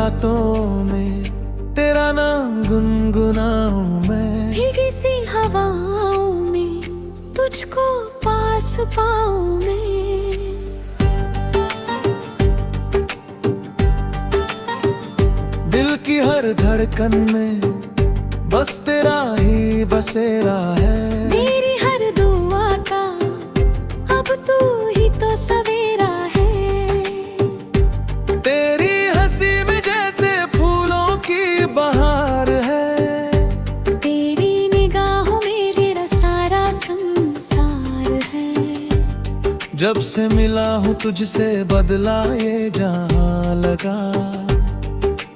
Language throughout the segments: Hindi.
रातों में तेरा नाम गुनगुनाऊं मैं। भीगी सी हवाओं में तुझको पास पाऊं मैं। दिल की हर धड़कन में बस तेरा ही बसेरा है। मेरी हर दुआ का अब तू ही तो सवेरा है। तेरी हंसी में जैसे फूलों की बहार है। तेरी निगाहों में मेरा सारा संसार है। जब से मिला हूँ तुझसे बदला ये जहां लगा।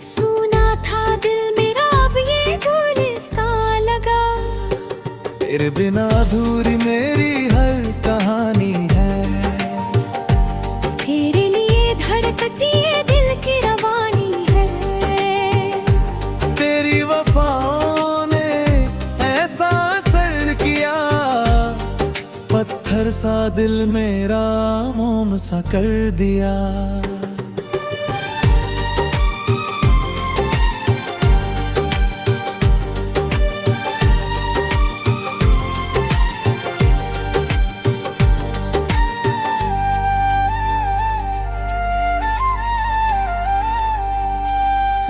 सुना था दिल मेरा अब ये गुलिस्तां लगा। तेरे बिना अधूरी मेरी हर कहानी है। तेरे लिए धड़कती ये दिल की रवानी है। तेरी वफाओं ने ऐसा असर किया, पत्थर सा दिल मेरा मोम सा कर दिया।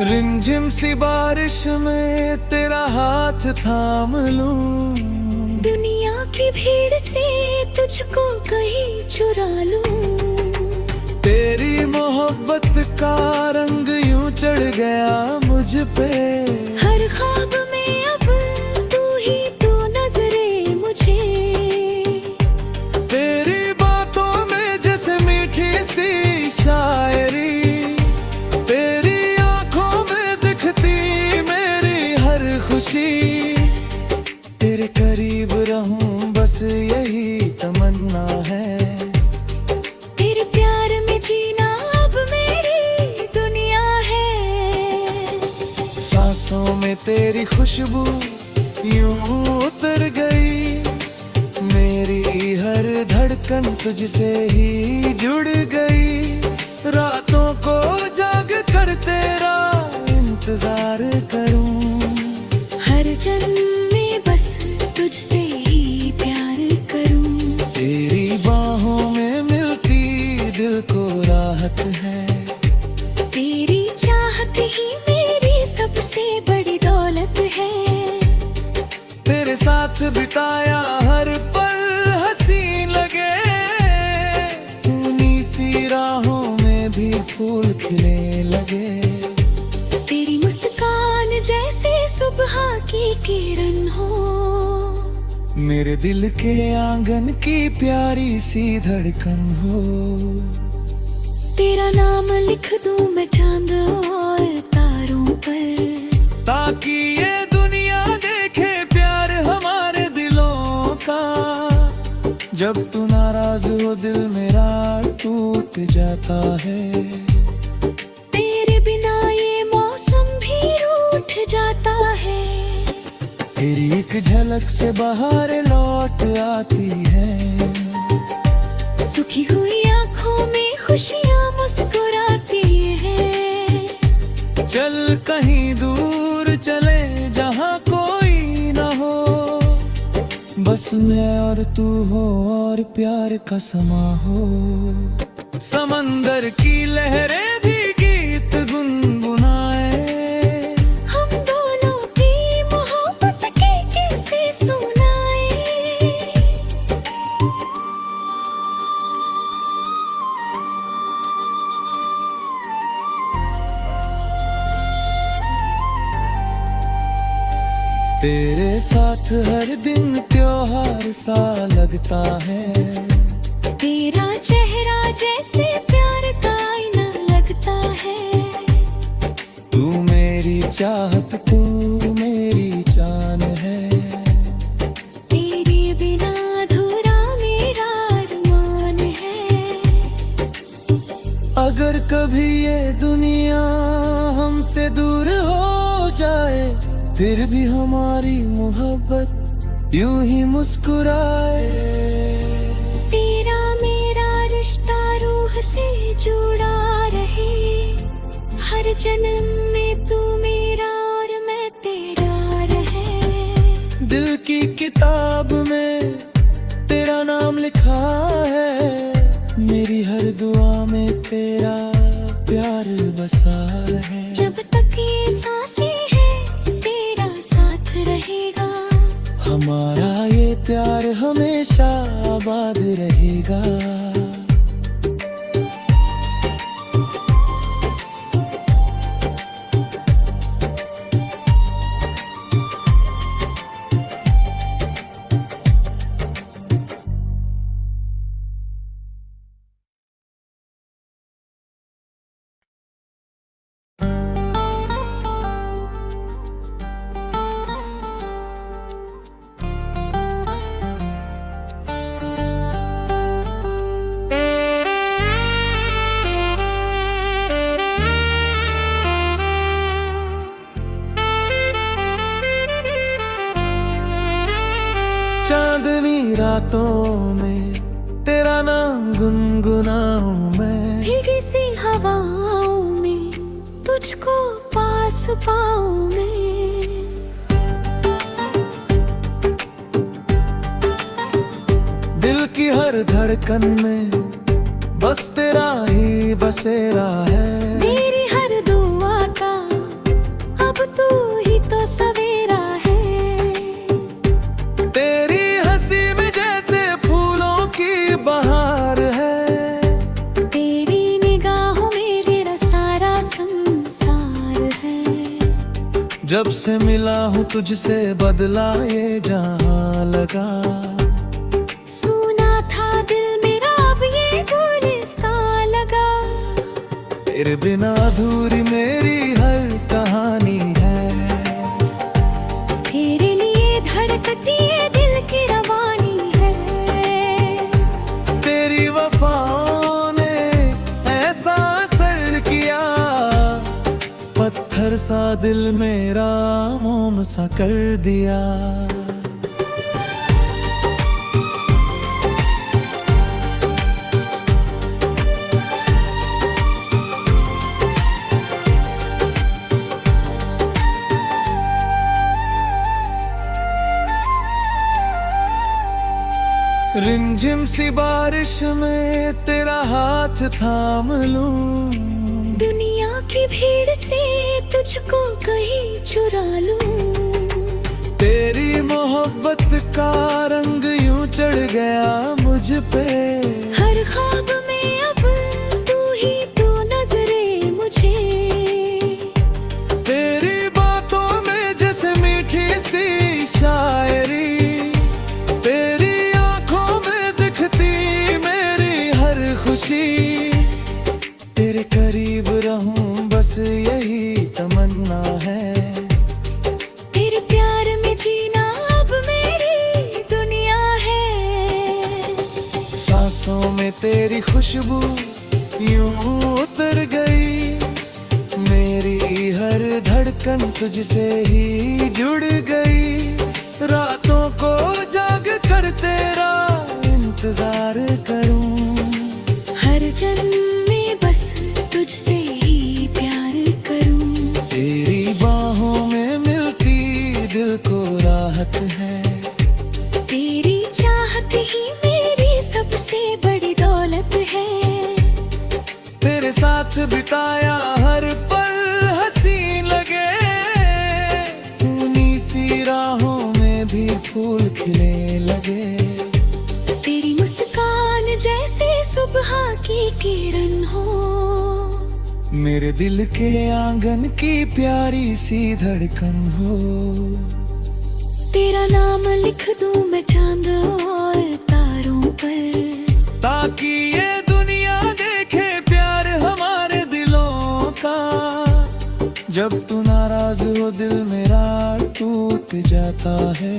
रिमझिम सी बारिश में तेरा हाथ थाम लूं। दुनिया की भीड़ से तुझको कहीं चुरा लूं। तेरी मोहब्बत का रंग यूं चढ़ गया मुझ पे। हर ख्वाब में अब तू ही तो नजरे मुझे। तेरी बातों में जैसे मीठी सी शायरी। तेरी आंखों में दिखती मेरी हर खुशी। तेरे करीब रहूं बस यही तमन्ना है। तेरे प्यार में जीना अब मेरी दुनिया है। सांसों में तेरी खुशबू यूं उतर गई। मेरी हर धड़कन तुझसे ही जुड़ गई। रातों को जाग कर तेरा इंतजार करूं। हर जन्म में बस तुझसे ही प्यार करूं। तेरी बाहों में मिलती दिल को राहत है। तेरी चाहत ही मेरी सबसे बड़ी दौलत है। तेरे साथ बिताया हर पल हसीन लगे। सुनी सी राहों में भी फूल खिले लगे। तेरी मुस्कान जैसे सुबह की किरण हो। मेरे दिल के आंगन की प्यारी सी धड़कन हो। तेरा नाम लिख दूं मैं चांद और तारों पर। ताकि ये दुनिया देखे प्यार हमारे दिलों का। जब तू नाराज हो दिल मेरा टूट जाता है। तेरे बिना ये मौसम भी रूठ जाता है। तेरी एक झलक से बहार लौट आती है। सुखी हुई आंखों में खुशियां मुस्कुराती हैं। चल कहीं दूर चले जहाँ कोई ना हो। बस मैं और तू हो और प्यार का समा हो। समंदर की लहरें भी गीत गुनगुनाए। हम दोनों की मोहब्बत के किस्से सुनाए। तेरे साथ हर दिन त्योहार सा लगता है। तेरा चेहरा जैसे प्यार का आईना लगता है। तू मेरी चाहत तू मेरी जान है। तेरे बिना अधूरा मेरा अरमान है। अगर कभी ये दुनिया हमसे दूर हो जाए फिर भी हमारी मोहब्बत यूं ही मुस्कुराए। तेरा मेरा रिश्ता रूह से जुड़ा रहे। हर जन्म में तू मेरा और मैं तेरा रहे। दिल की किताब में तेरा नाम लिखा है, मेरी हर दुआ में तेरा प्यार बसा है। जब तक ये सांसें हैं तेरा साथ रहेगा, हमारा ये प्यार हमेशा आबाद रहेगा। चांदनी रातों में तेरा नाम गुनगुनाऊं मैं, भीगी सी हवाओं में तुझको पास पाऊं मैं। दिल की हर धड़कन में बस तेरा ही बसेरा है। मेरी हर दुआ का अब तू ही तो सवेरा है। तेरी हंसी में जैसे फूलों की बहार है, तेरी निगाहों में मेरा सारा संसार है। जब से मिला हूँ तुझसे बदला ये जहां लगा। सुना था दिल मेरा अब ये गुलिस्तां लगा। तेरे बिना अधूरी मेरी हर कहानी है। तेरे लिए धड़कती ये दिल की रवानी है। तेरी वफाओं ने ऐसा असर किया, पत्थर सा दिल मेरा मोम सा कर दिया। रिमझिम सी बारिश में तेरा हाथ थाम लूं, दुनिया की भीड़ से तुझको कहीं चुरा लूं। तेरी मोहब्बत का रंग यूं चढ़ गया मुझ पे। हर ख्वाब में अब तू ही तू नजरे मुझे। तेरी बातों में जैसे मीठी सी शायरी, तेरी आंखों में दिखती मेरी हर खुशी। तेरे करीब रहूं बस यही तमन्ना है। तेरे प्यार में जीना अब मेरी दुनिया है। सांसों में तेरी खुशबू यूं उतर गई, मेरी हर धड़कन तुझसे ही जुड़ गई। रातों को जाग कर तेरा इंतजार करूं, हर जन्म में बस तुझसे ही प्यार करूं। तेरी बाहों में मिलती दिल को राहत है। तेरी चाहत ही मेरी सबसे बड़ी दौलत है। तेरे साथ बिताया हर पल हसीन लगे, सुनी सी राहों में भी फूल खिले लगे। तेरी मुस्कान जैसे सुबह की किरण हो, मेरे दिल के आंगन की प्यारी सी धड़कन हो। तेरा नाम लिख दूं मैं चांद और तारों पर, ताकि ये दुनिया देखे प्यार हमारे दिलों का। जब तू नाराज हो दिल मेरा टूट जाता है।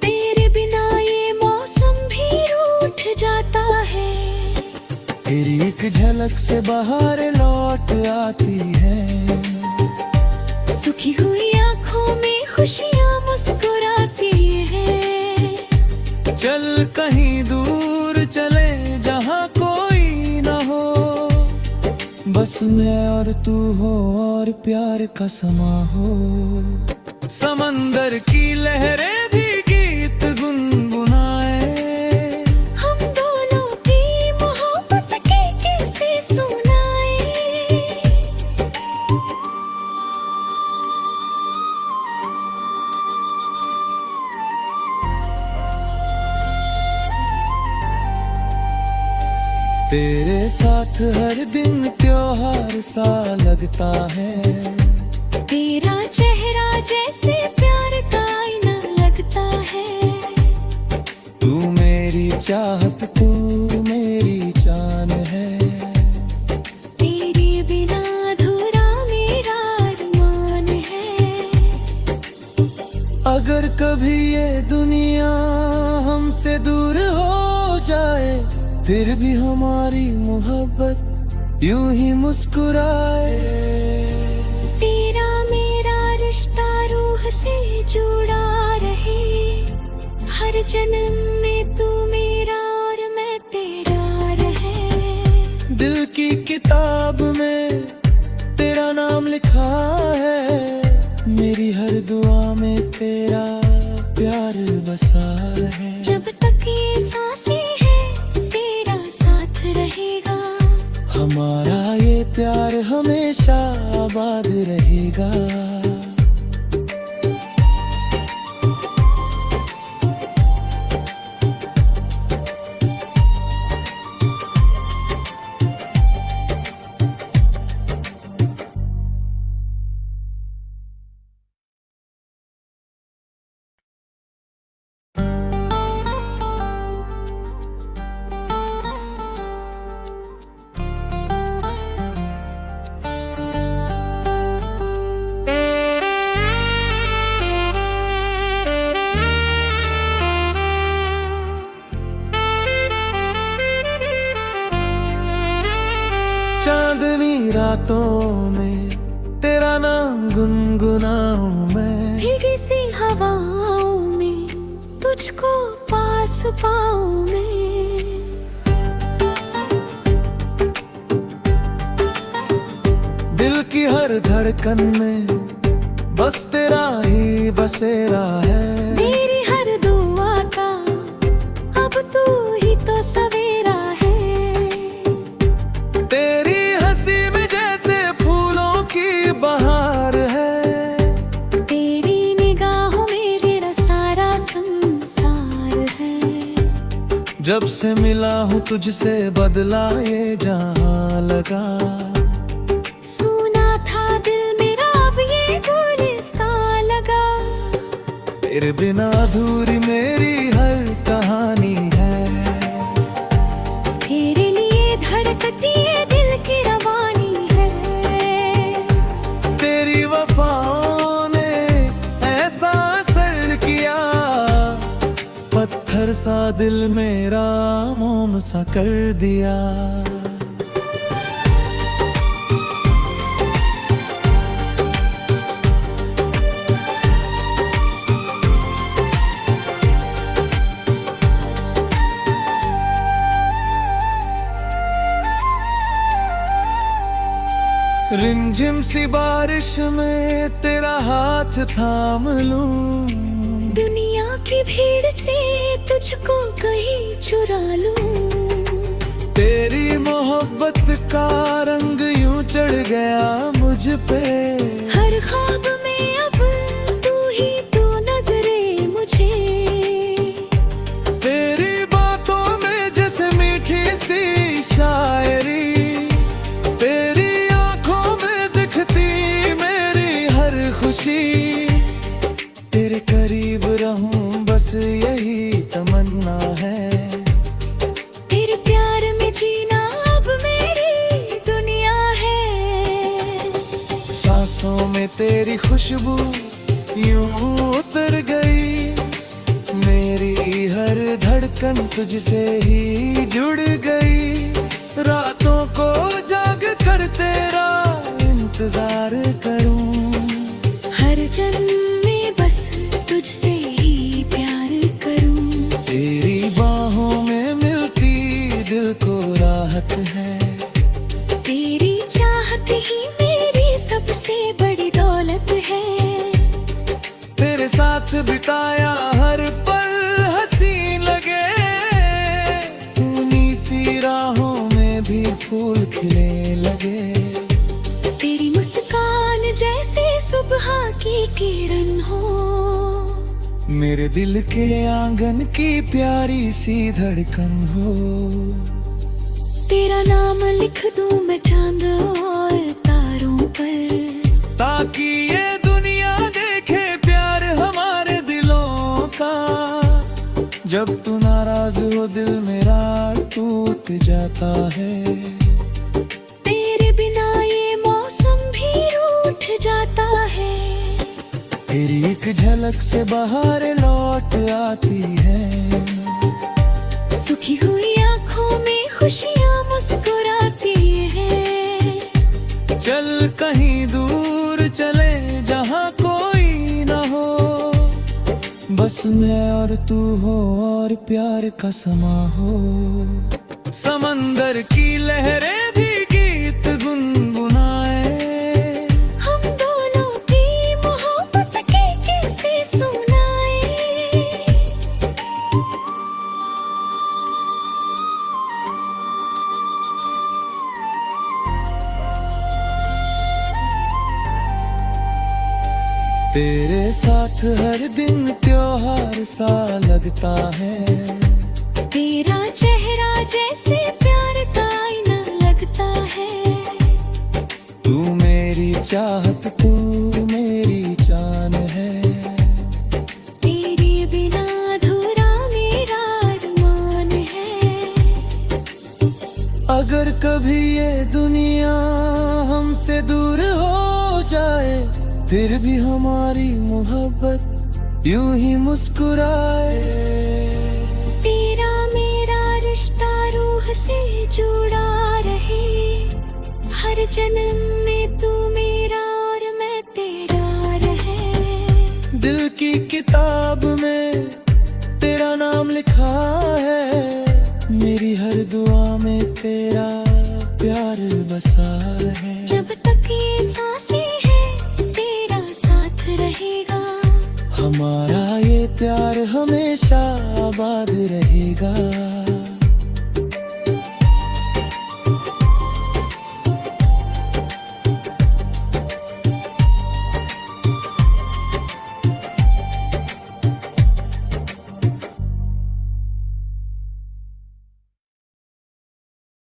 तेरे बिना ये मौसम भी रूठ जाता है। तेरी एक झलक से बहार लौट आती है। सुखी हुई आंखों में खुशियाँ मुस्कुराती हैं। चल कहीं दूर चले जहाँ कोई न हो, बस मैं और तू हो और प्यार का समा हो। समंदर की लहरें भी गीत गुनगुनाए, हम दोनों की मोहब्बत के किस्से सुनाए। तेरे साथ हर दिन त्योहार सा लगता है, तेरा चेहरा जैसे प्यार का आईना लगता है। तू मेरी चाहत, तू मेरी जान है, तेरे बिना अधूरा मेरा अरमान है। अगर कभी ये दुनिया हमसे दूर हो जाए, फिर भी हमारी मोहब्बत यूं ही मुस्कुराए। तेरा मेरा रिश्ता रूह से जुड़ा रहे, हर जन्म में तू मेरा और मैं तेरा रहे। दिल की किताब में तेरा नाम लिखा है, मेरी हर दुआ में तेरा प्यार बसा है। जब तक ये सांसें हैं तेरा साथ रहेगा, हमारा ये प्यार हमेशा आबाद रहेगा। चांदनी रातों में तेरा नाम गुनगुनाऊं मैं, भीगी सी हवाओं में तुझको पास पाऊं मैं। दिल की हर धड़कन में बस तेरा ही बसेरा है। मेरी हर दुआ का अब तू ही तो सवेरा है। तेरी हंसी में जैसे फूलों की बहार है, तेरी निगाहों में मेरा सारा संसार है। जब से मिला हूँ तुझसे बदला ये जहां लगा। सुना था दिल मेरा अब ये गुलिस्तां लगा। तेरे बिना अधूरी मेरी हर कहानी है, तेरे लिए धड़कती ये दिल की रवानी है। तेरी वफाओं ने ऐसा असर किया, पत्थर सा दिल मेरा मोम सा कर दिया। रिमझिम सी बारिश में तेरा हाथ थाम लूं, दुनिया की भीड़ से तुझको कहीं चुरा लूं। तेरी मोहब्बत का रंग यूं चढ़ गया मुझ पे, हर ख्वाब में अब तू ही तो नजरे मुझे। तेरी बातों में जैसे मीठी सी शायरी, तेरी आंखों में दिखती मेरी हर खुशी। तेरे करीब रहूं बस यही तमन्ना है, तेरे प्यार में जीना अब मेरी दुनिया है। सांसों में तेरी खुशबू यूं उतर गई, मेरी हर धड़कन तुझसे ही जुड़ गई। रातों को जाग कर तेरा इंतजार करूं, हर जन्म में बस तुझसे ही प्यार करूं। तेरी बाहों में मिलती दिल को राहत है, तेरी चाह मेरे दिल के आंगन की प्यारी सी धड़कन हो। तेरा नाम लिख दूं मैं चांद और तारों पर, ताकि ये दुनिया देखे प्यार हमारे दिलों का। जब तू नाराज हो दिल मेरा टूट जाता है। तेरे बिना ये मौसम भी रूठ जाता है। तेरी एक झलक से बाहर लौट आती है। सुखी हुई आंखों में खुशियाँ मुस्कुराती है। चल कहीं दूर चले जहाँ कोई ना हो, बस मैं और तू हो और प्यार का समा हो। समंदर की लहरें भी गीत गुनगुनाए, हम दोनों की मोहब्बत के किस्से सुनाए। तेरे साथ हर दिन त्योहार सा लगता है। तेरा चेहरा जैसे प्यार का आईना लगता है। तू मेरी चाहत, तू मेरी जान है। तेरे बिना अधूरा मेरा अरमान है। अगर कभी ये दुनिया हमसे दूर हो जाए, फिर भी हमारी मोहब्बत यूं ही मुस्कुराए। तेरा मेरा रिश्ता रूह से जुड़ा रहे। हर जन्म में तू मेरा और मैं तेरा रहे। दिल की किताब में तेरा नाम लिखा है। मेरी हर दुआ में तेरा प्यार बसा है। जब तक ये सांसें हैं तेरा साथ रहेगा। हमारा ये प्यार हमेशा आबाद रहेगा।